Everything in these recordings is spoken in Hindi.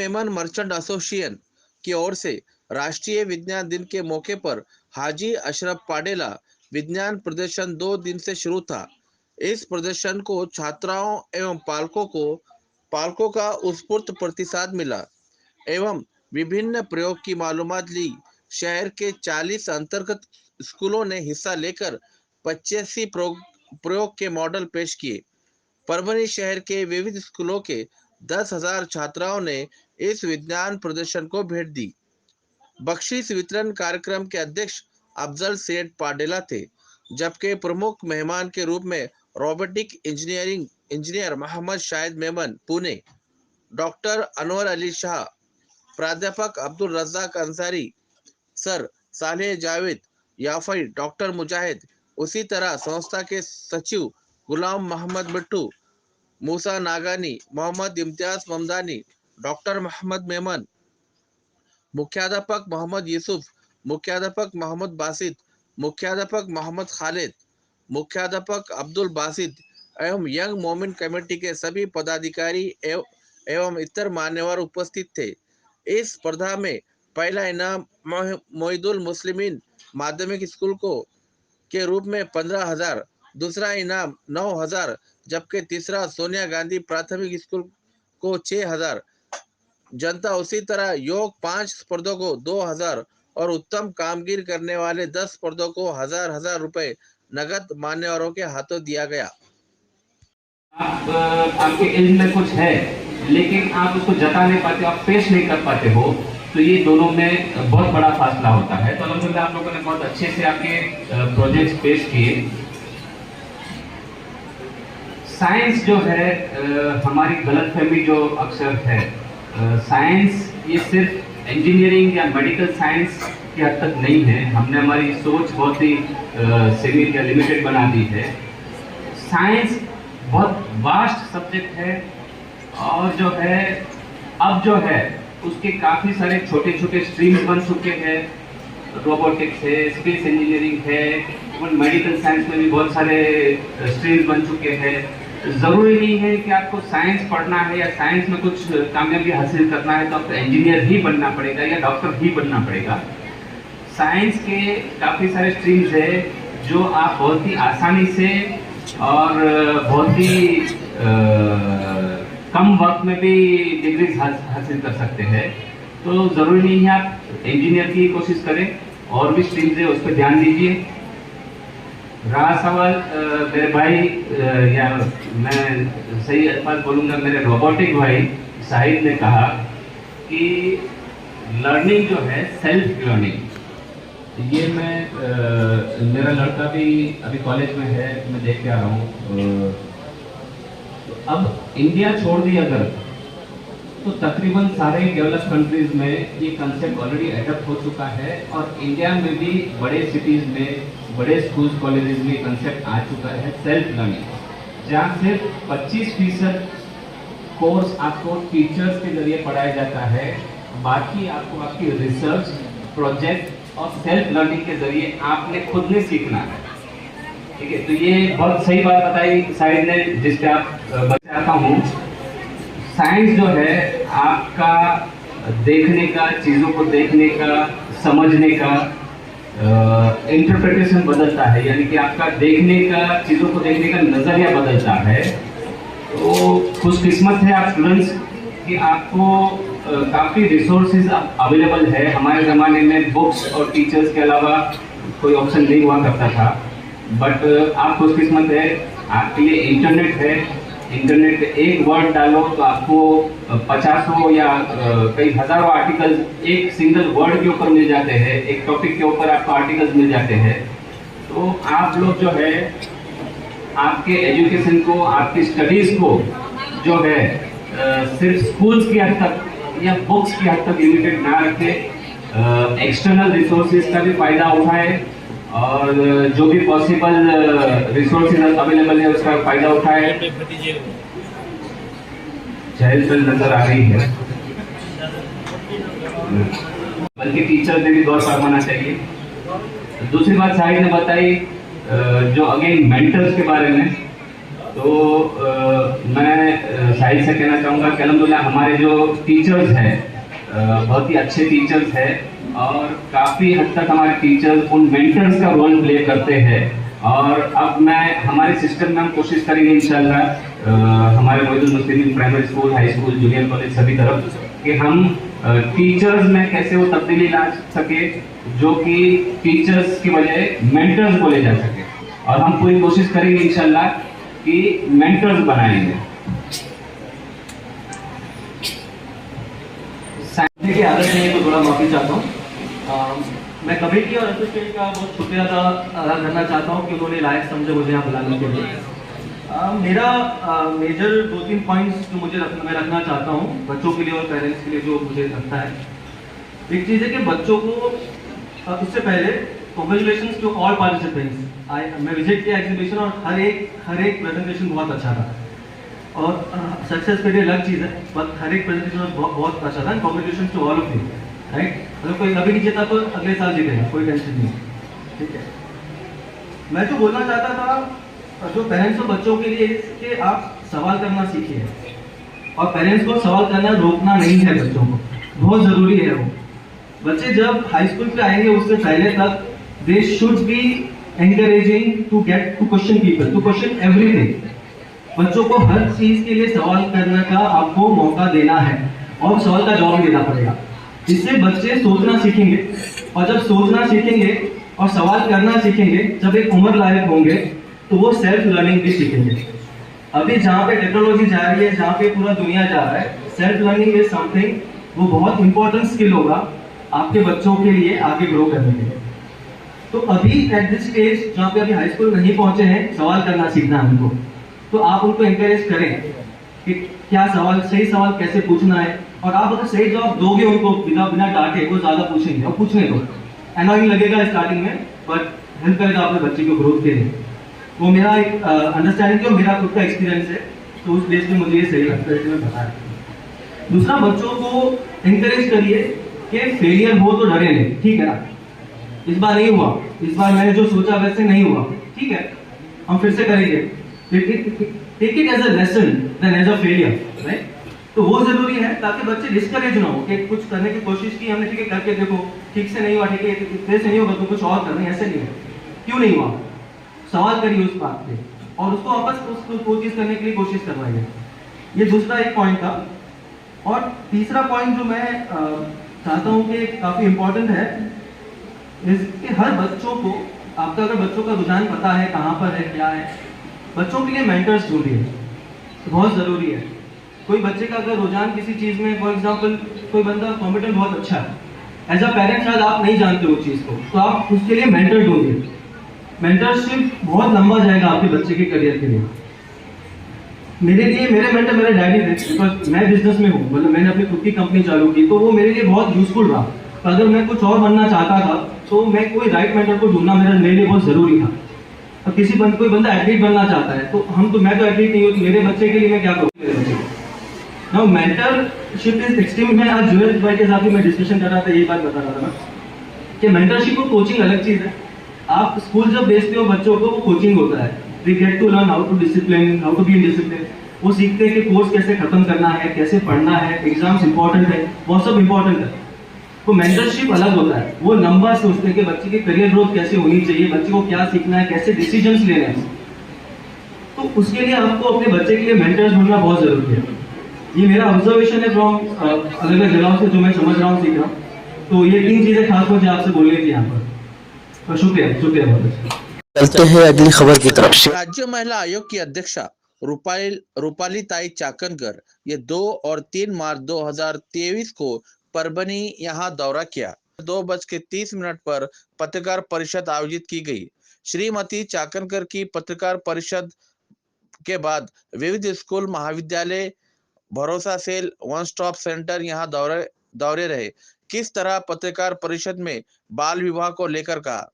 मेमन मर्चेंट एसोसिएशन की ओर से राष्ट्रीय विज्ञान दिन के मौके पर हाजी अशरफ पाडेला विज्ञान प्रदर्शन 2 दिन से शुरू था। इस प्रदर्शन को छात्राओं एवं पालकों का उत्स्फूर्त प्रतिसाद मिला एवं विभिन्न प्रयोग की मालूमात ली। शहर के 40 अंतर्गत स्कूलों ने हिस्सा लेकर 85 प्रयोग के मॉडल पेश किए। परभनी शहर के विविध स्कूलों के 10,000 छात्राओं ने इस विज्ञान प्रदर्शन को भेंट दी। बख्शीश वितरण कार्यक्रम के अध्यक्ष अफजल सेठ पाडेला थे, जबकि प्रमुख मेहमान के रूप में robotic engineer Mohammad Shahid Memon Pune, doctor Anwar Ali Shah, प्राध्यापक अब्दुल रज़ाक अंसारी, सर सालेह जावेद याफई, डॉक्टर मुजाहिद, उसी तरह संस्था के सचिव गुलाम मोहम्मद मिट्टू, मूसा नागानी, मोहम्मद इम्तियाज ममदानी, डॉक्टर मोहम्मद मेमन, मुख्याध्यापक मोहम्मद यूसुफ, मुख्याध्यापक मोहम्मद बासित, मुख्याध्यापक मोहम्मद खालिद, मुख्याध्यापक अब्दुल बासित एवं यंग मोमिन कमेटी के सभी पदाधिकारी एवं इतर मान्यवर उपस्थित थे। इस स्पर्धा में पहला इनाम मोइदुल मुस्लिमीन माध्यमिक स्कूल को के रूप में 15,000, दूसरा इनाम 9,000, जबकि तीसरा सोनिया गांधी प्राथमिक स्कूल को 6,000। जनता उसी तरह योग 5 स्पर्धों को 2,000 और उत्तम कामगिरी करने वाले 10 स्पर्धों को 1,000 रुपए नगद मान्यवरों के हाथों दिया गया। आपके इल्म में कुछ है लेकिन आप उसको जता नहीं पाते, आप पेश नहीं कर पाते हो, तो ये दोनों में बहुत बड़ा फासला होता है। तो अल्हम्दुलिल्लाह आप लोगों ने बहुत अच्छे से आपके प्रोजेक्ट्स पेश किए। साइंस जो है हमारी गलतफहमी जो अक्सर है, साइंस ये सिर्फ इंजीनियरिंग या मेडिकल साइंस की हद तक नहीं है। हमने हमारी सोच बहुत ही सीमित या लिमिटेड बना दी है। साइंस बहुत वास्ट सब्जेक्ट है और जो है अब जो है उसके काफ़ी सारे छोटे छोटे स्ट्रीम्स बन चुके हैं। रोबोटिक्स है, स्पेस इंजीनियरिंग है, इवन मेडिकल साइंस में भी बहुत सारे स्ट्रीम्स बन चुके हैं। ज़रूरी नहीं है कि आपको साइंस पढ़ना है या साइंस में कुछ कामयाबी हासिल करना है तो आपको इंजीनियर ही बनना पड़ेगा या डॉक्टर ही बनना पड़ेगा। साइंस के काफ़ी सारे स्ट्रीम्स है जो आप बहुत ही आसानी से और बहुत ही कम वक्त में भी डिग्रीज हासिल कर सकते हैं। तो ज़रूरी नहीं है आप इंजीनियर की कोशिश करें, और भी स्ट्रीम्स है उस पर ध्यान दीजिए। रहा सवाल मेरे भाई या मैं सही अल्फाज बोलूँगा, मेरे रोबोटिक भाई शाहिद ने कहा कि लर्निंग जो है सेल्फ लर्निंग, ये मैं मेरा लड़का भी अभी कॉलेज में है, मैं देख के आ रहा हूँ। अब इंडिया छोड़ दिया अगर तो तकरीबन सारे डेवलप कंट्रीज में ये कंसेप्ट ऑलरेडी एडप्ट हो चुका है, और इंडिया में भी बड़े सिटीज़ में बड़े स्कूल्स कॉलेजेस में कंसेप्ट आ चुका है सेल्फ लर्निंग, जहाँ सिर्फ 25% कोर्स आपको टीचर्स के जरिए पढ़ाया जाता है, बाकी आपको आपकी रिसर्च प्रोजेक्ट और सेल्फ लर्निंग के जरिए आपने खुद ने सीखना है। ठीक है, तो ये बहुत सही बात बताई शाहिद ने, जिस पे आप बताता हूँ। साइंस जो है आपका देखने का, चीज़ों को देखने का, समझने का इंटरप्रिटेशन बदलता है, यानी कि आपका देखने का, चीज़ों को देखने का नज़रिया बदलता है। तो खुशकिस्मत है आप स्टूडेंट्स कि आपको काफ़ी रिसोर्सेज अवेलेबल है। हमारे ज़माने में बुक्स और टीचर्स के अलावा कोई ऑप्शन नहीं हुआ करता था, बट आप खुशकिस्मत है, आपके लिए इंटरनेट है। इंटरनेट पे एक वर्ड डालो तो आपको 50 या कई हज़ारों आर्टिकल्स एक सिंगल वर्ड के ऊपर मिल जाते हैं, एक टॉपिक के ऊपर आपको आर्टिकल्स मिल जाते हैं। तो आप लोग जो है आपके एजुकेशन को, आपकी स्टडीज़ को जो है सिर्फ स्कूल्स की हद तक या बुक्स की हद तक लिमिटेड ना रखें, एक्सटर्नल रिसोर्सेज का भी फ़ायदा उठाए, और जो भी पॉसिबल रिसोर्सेज अवेलेबल है उसका फ़ायदा उठाए। चहल पहल नजर आ रही है, बल्कि टीचर ने भी गौर फरमाना चाहिए। दूसरी बात शाहिद ने बताई जो अगेन मेंटर्स के बारे में, तो मैं शाहिद से कहना चाहूँगा कि अल्हम्दुलिल्लाह हमारे जो टीचर्स हैं बहुत ही अच्छे टीचर्स हैं और काफ़ी हद तक हमारे टीचर्स उन मेंटर्स का रोल प्ले करते हैं। और अब मैं हमारे सिस्टम में हम कोशिश करेंगे इंशाल्लाह हमारे Moinul Muslimeen primary school, high school, junior college सभी तरफ कि हम टीचर्स में कैसे वो तब्दीली ला सके जो कि टीचर्स की बजाय मेंटर्स को ले जा सके। और हम पूरी कोशिश करेंगे इंशाल्लाह कि मेंटर्स बनाएंगे। देखिए आदत नहीं है तो थोड़ा माफी चाहता हूँ। मैं कमेटी और एसोसिएशन का बहुत शुक्रिया अदा करना चाहता हूँ कि उन्होंने लायक समझे मुझे यहाँ बुलाने के लिए। मेरा मेजर 2-3 पॉइंट्स जो मैं रखना चाहता हूँ बच्चों के लिए और पेरेंट्स के लिए जो मुझे लगता है। एक चीज़ है कि बच्चों को उससे पहले कॉन्ग्रेचुलेशंस टू ऑल पार्टिसिपेंट्स। मैं विजिट किया एग्जीबिशन और हर एक प्रेजेंटेशन बहुत अच्छा था और सक्सेस के लिए अलग चीज़ है बट हर एक प्रेजेंटेशन बहुत अच्छा था। Congratulations to all of you, right. अगर कोई अभी नहीं जीता तो अगले साल जीतेगा, कोई टेंशन नहीं, ठीक है। मैं जो बोलना चाहता था जो पेरेंट्स और बच्चों के लिए कि आप सवाल करना सीखिए और पेरेंट्स को सवाल करना रोकना नहीं है बच्चों को, बहुत ज़रूरी है वो। बच्चे जब हाई स्कूल पे आएंगे उससे पहले तक they should be encouraging to get to question people, to question everything. बच्चों को हर चीज के लिए सवाल करने का आपको मौका देना है और सवाल का जवाब देना पड़ेगा। इससे बच्चे सोचना सीखेंगे और जब सोचना सीखेंगे और सवाल करना सीखेंगे, जब एक उम्र लायक होंगे तो वो सेल्फ लर्निंग भी सीखेंगे। अभी जहाँ पे टेक्नोलॉजी जा रही है, जहाँ पे पूरा दुनिया जा रहा है, सेल्फ लर्निंग इज समथिंग, वो बहुत इंपॉर्टेंट स्किल होगा आपके बच्चों के लिए आगे ग्रो करने के लिए। तो अभी एट दिस स्टेज जहाँ पे अभी हाई स्कूल नहीं पहुंचे हैं, सवाल करना सीखना है उनको, तो आप उनको एनकरेज करें कि क्या सवाल, सही सवाल कैसे पूछना है। और आप अगर सही जवाब दोगे उनको बिना डांटे, वो ज्यादा पूछेंगे और पूछने दो। एनोइंग लगेगा स्टार्टिंग में बट हेल्प करेगा अपने बच्चे को ग्रोथ के लिए। वो मेरा एक अंडरस्टैंडिंग और मेरा खुद का एक्सपीरियंस है, तो उस बेस में मुझे ये सही लगता है, मैं बताया। दूसरा, बच्चों को एनकरेज करिए कि फेलियर हो तो डरे नहीं, ठीक है ना। इस बार नहीं हुआ, इस बार मैंने जो सोचा वैसे नहीं हुआ, ठीक है, हम फिर से करेंगे। Take it as a lesson then as a failure, right. तो वो जरूरी है ताकि बच्चे डिस्करेज ना हो कि कुछ करने की कोशिश की हमने, ठीक है, करके देखो ठीक से नहीं हुआ, ठीक है, इतने से नहीं होगा तो कुछ और करना है, ऐसे नहीं है। क्यों नहीं हुआ, सवाल करिए उस बात पे और उसको वापस उसको चीज करने के लिए कोशिश करवाइए। ये दूसरा एक पॉइंट था। और तीसरा पॉइंट जो मैं चाहता हूँ कि काफी इंपॉर्टेंट है, कि हर बच्चों को, आपका अगर बच्चों का रुझान पता है कहाँ पर है क्या है, बच्चों के लिए मेंटर्स ढूंढिए, बहुत ज़रूरी है। कोई बच्चे का अगर रुझान किसी चीज़ में, फॉर एग्जांपल कोई बंदा कॉम्पिटेंट बहुत अच्छा है, एज अ पेरेंट शायद आप नहीं जानते वो चीज़ को, तो आप उसके लिए मेंटर ढूंढिए। मेंटरशिप बहुत लंबा जाएगा आपके बच्चे के करियर के लिए। मेरे लिए मेरे मेंटर मेरे डैडी थे, बिकॉज मैं बिजनेस में हूँ, मतलब मैंने अपनी खुद की कंपनी चालू की, तो वो मेरे लिए बहुत यूजफुल रहा। तो अगर मैं कुछ और बनना चाहता था तो मैं कोई राइट मेंटर को ढूंढना मेरे लिए बहुत जरूरी था। और कोई बंदा एथलीट बनना चाहता है तो मैं तो एथलीट नहीं हूँ, तो मेरे बच्चे के लिए मैं क्या करूँ। Now mentorship is extreme. मैं आज जुएल भाई के साथ ही मैं डिस्कशन कर रहा था, यही बात बता रहा था मैं कि मेंटरशिप और कोचिंग अलग चीज है। आप स्कूल जब भेजते हो बच्चों को, वो कोचिंग होता है, they get to learn how to discipline, how to be in discipline. वो सीखते हैं कि कोर्स कैसे खत्म करना है, कैसे पढ़ना है, एग्जाम्स इंपॉर्टेंट है, वो सब इंपॉर्टेंट है। तो मेंटरशिप अलग होता है, वो लंबा सोचते हैं कि बच्चे की करियर ग्रोथ कैसे होनी चाहिए, बच्चे को क्या सीखना है, कैसे डिसीजंस लेने हैं। तो उसके लिए आपको अपने बच्चे के लिए मेंटर्स ढूंढना बहुत जरूरी है। ये मेरा ऑब्जर्वेशन है फ्रॉम अलग अलग जगहों से, जो मैं समझ रहा हूँ, सीख रहा हूँ। तो ये 3 चीजें खास मुझे आपसे बोलनी थी यहाँ पर। शुक्रिया बहुत। चलते हैं अगली खबर की तरफ। राज्य महिला आयोग की अध्यक्षा रूपाली ताई चाकनकर ये 2 और 3 मार्च 2023 को परभनी यहाँ दौरा किया। 2:30 पर पत्रकार परिषद आयोजित की गई। श्रीमती चाकनकर की पत्रकार परिषद के बाद विविध स्कूल, महाविद्यालय, भरोसा सेल, वन स्टॉप सेंटर यहाँ दौरे रहे। किस तरह पत्रकार परिषद में बाल विवाह को लेकर कहा।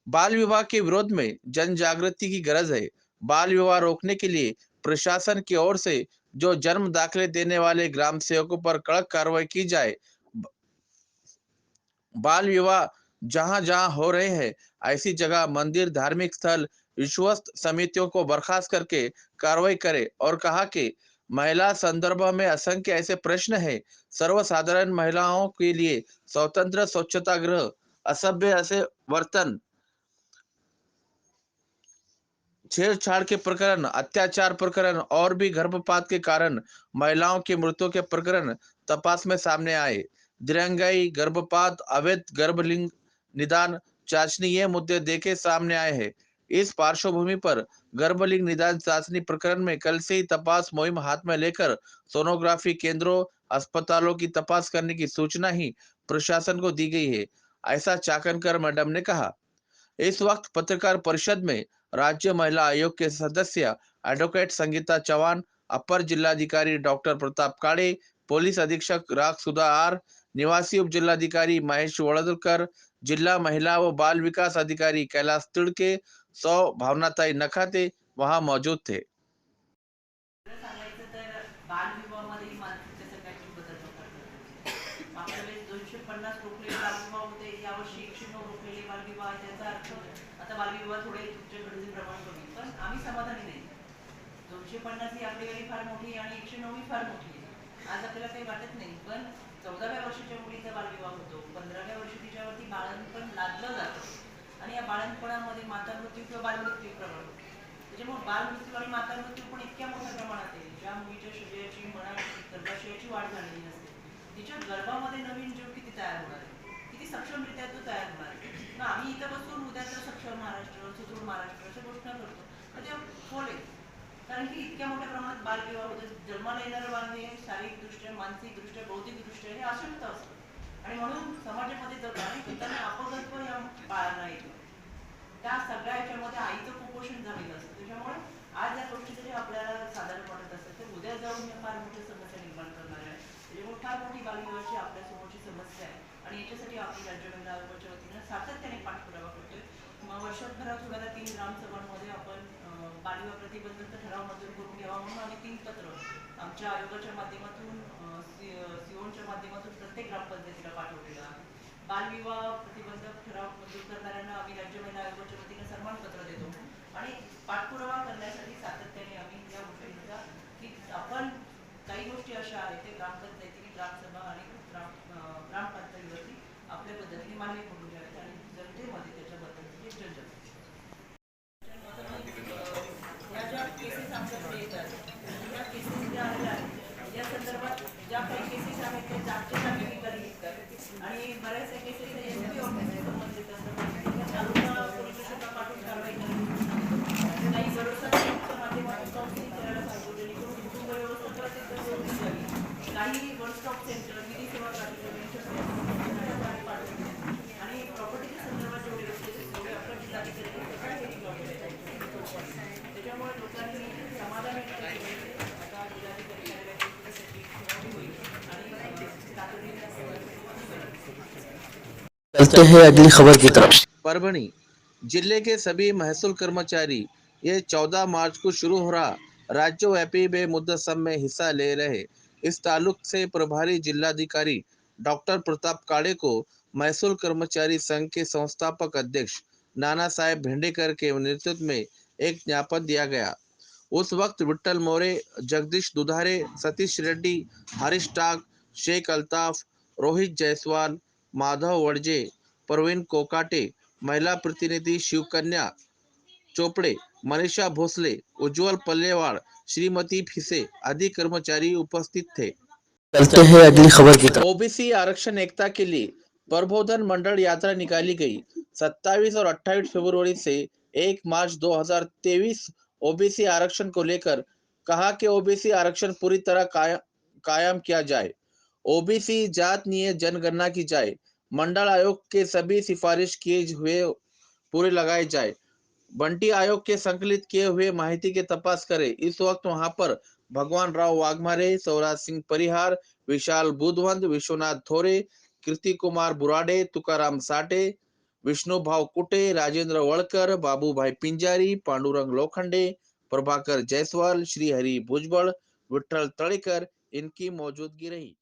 बाल विवाह के विरोध में जन जागृति की गरज है। बाल विवाह रोकने के लिए प्रशासन की ओर से जो जन्म दाखिले देने वाले ग्राम सेवकों पर कड़क कार्रवाई की जाए। बाल विवाह जहां जहां हो रहे हैं, ऐसी जगह मंदिर, धार्मिक स्थल, विश्वस्त समितियों को बर्खास्त करके कार्रवाई करे और कहा कि महिला संदर्भ में असंख्य ऐसे प्रश्न हैं। सर्वसाधारण महिलाओं के लिए स्वतंत्र स्वच्छता गृह, असभ्य ऐसे वर्तन, छेड़छाड़ के प्रकरण, अत्याचार प्रकरण और भी गर्भपात के कारण महिलाओं की मृत्यु के प्रकरण तपास में सामने आए। दिरंगाई, गर्भपात, अवैध गर्भलिंग निदान जांचनी ये मुद्दे देखे सामने आए हैं। इस पार्श्वभूमि पर गर्भलिंग निदान जांचनी प्रकरण में कल से ही तपास मुहिम हाथ में लेकर सोनोग्राफी केंद्रों, अस्पतालों की तपास करने की सूचना ही प्रशासन को दी गई है, ऐसा चाकनकर मैडम ने कहा। इस वक्त पत्रकार परिषद में राज्य महिला आयोग के सदस्य एडवोकेट संगीता चौहान, अपर जिलाधिकारी डॉक्टर प्रताप काड़े, पुलिस अधीक्षक राग सुधा आर, निवासी उप जिलाधिकारी महेश वड़ोदकर, जिला महिला व बाल विकास अधिकारी कैलाश तिड़के, भावनाताई नखाते वहां मौजूद थे। खरं सांगायचं तर बालविवाहामध्ये मानसिकता सगळ्याची बदल होतात. मागच्या वेळेस 250 रोखलेले बालविवाह होते, यावर्षी 109 रोखलेले बालविवाह आहे. त्याचा अर्थ आता बालविवाह थोडे तुमच्याकडे प्रमाण कमी, पण आम्ही समाधानी नाही. 250 ही आकडेवारी फार मोठी आणि 109 ही फार मोठी आहे. आज आपल्याला काही वाटत नाही, पण 14व्या वर्षाच्या मुलीचा बालविवाह होतो, 15व्या वर्षी तिच्यावरती बाळंतपण लादलं जातं आणि या बाळंतपणामध्ये माता मृत्यू किंवा बालमृत्यू प्रमाण होतो. त्याच्यामुळे बालमृत्यू आणि माता मृत्यू पण इतक्या मोठ्या प्रमाणात आहे. ज्या मुलीच्या शरीराची म्हणा गर्भाशयाची वाढ झालेली नसते, तिच्या गर्भामध्ये नवीन जीव किती तयार होणार आहे, किती सक्षमरित्या तो तयार होणार आहे. मग आम्ही इथं बसून उद्याचं सक्षम महाराष्ट्र, सुदृढ महाराष्ट्र अशा घोषणा करतो, तर ते खोल आहे. कारण की इतक्या मोठ्या प्रमाणात बालविवाह होतो. जन्माला येणारं बाळ हे शारीरिकदृष्ट्या, मानसिकदृष्ट्या, बौद्धिकदृष्ट्या हे अशक्त असतं आणि म्हणून समाजामध्ये जर त्यांना अपंगत्व या बाळांना येतो. त्या सगळ्या याच्यामध्ये आईचं कुपोषण झालेलं असतं. त्याच्यामुळे आज या गोष्टीचं आपल्याला साधारण वाटत असतं तर उद्या जाऊन या फार मोठी समस्या निर्माण करणार आहे. त्याच्यामुळे फार मोठी बालविवाहाची आपल्यासमोरची समस्या आहे आणि याच्यासाठी आपण राज्य महिला आयोगाच्या वतीनं सातत्याने पाठपुरावा करतोय. मग वर्षभरात होणाऱ्या 3 ग्रामसभांमध्ये आपण बालविवाह प्रतिबंधाचा ठराव मंजूर करून घ्यावा म्हणून आम्ही 3 पत्र आमच्या आयोगाच्या माध्यमातून सिओनच्या माध्यमातून प्रत्येक ग्रामपंचायतीला पाठवलेलं आहे. बालविवाह प्रतिबंधक ठराव मंजूर करणाऱ्यांना आम्ही राज्य महिला आयोगाच्या वतीने सन्मानपत्र देतो आणि पाठपुरावा करण्यासाठी सातत्याने आम्ही या गोष्टींचा की आपण काही गोष्टी अशा आहेत ते ग्रामपंचायतीने, ग्रामसभा आणि ग्रामपंचायतीवरती आपल्या पद्धतीने मान्य करून घ्यावेत आणि जनतेमध्ये त्याच्याबद्दलची जनजागृती. या ज्या केसेस आमच्याकडे येतात, या केसेस ज्या आलेल्या आहेत या संदर्भात ज्या काही केसेस आहेत त्या जागच्या जागी निकाली निघतात आणि बऱ्याचशा केसेस एसपी ऑफिसशी संबंधित असतात. तालुका पोलीस स्टेशनला पाठवून कारवाई करावी. काही भरोसा माध्यमातून काउन्सिलिंग करायला सांगतो जेणेकरून कुटुंब व्यवस्थापनाचे काही वन स्टॉप सेंटर, विधी सेवा प्राधिकरण पाठवतो आणि प्रॉपर्टीच्या संदर्भात जेवढे तेवढे आपल्या जिल्हाधिकारी त्याच्यामुळे लोकांनी समाधान आता जिल्हाधिकारी कार्यालयाची होईल आणि चलते हैं अगली खबर की तरफ। परभणी जिले के सभी महसूल कर्मचारी ये 14 मार्च को शुरू हो रहा राज्यव्यापी बेमुद्दत में हिस्सा ले रहे। इस ताल्लुक से प्रभारी जिलाधिकारी डॉक्टर प्रताप काड़े को महसूल कर्मचारी संघ के संस्थापक अध्यक्ष नाना साहेब भेंडेकर के नेतृत्व में एक ज्ञापन दिया गया। उस वक्त विट्ठल मोरे, जगदीश दुधारे, सतीश रेड्डी, हरीश टाक, शेख अल्ताफ, रोहित जायसवाल, माधव वड़जे, प्रवीण कोकाटे, महिला प्रतिनिधि शिवकन्या चोपड़े, मनीषा भोसले, उज्जवल पल्लेवाड़, श्रीमती फिसे आदि कर्मचारी उपस्थित थे। चलते हैं अगली खबर की तरफ। ओबीसी आरक्षण एकता के लिए प्रबोधन मंडल यात्रा निकाली गई। 27 और 28 फरवरी से 1 मार्च 2023 ओबीसी आरक्षण को लेकर कहा कि ओबीसी आरक्षण पूरी तरह कायम किया जाए। ओबीसी जातीय जनगणना की जाए। मंडल आयोग के सभी सिफारिश किए हुए पूरे लगाए जाए। बंटी आयोग के संकलित किए हुए माहिती के तपास करें। इस वक्त वहां पर भगवान राव वाघमारे, सौराज सिंह परिहार, विशाल बुधवंत, विश्वनाथ थोरे, कीर्ति कुमार बुराडे, तुकाराम साटे, विष्णु भाव कुटे, राजेंद्र वड़कर, बाबू भाई पिंजारी, पांडुरंग लोखंडे, प्रभाकर जायसवाल, श्रीहरि भुजबल, विठल तड़ेकर इनकी मौजूदगी रही।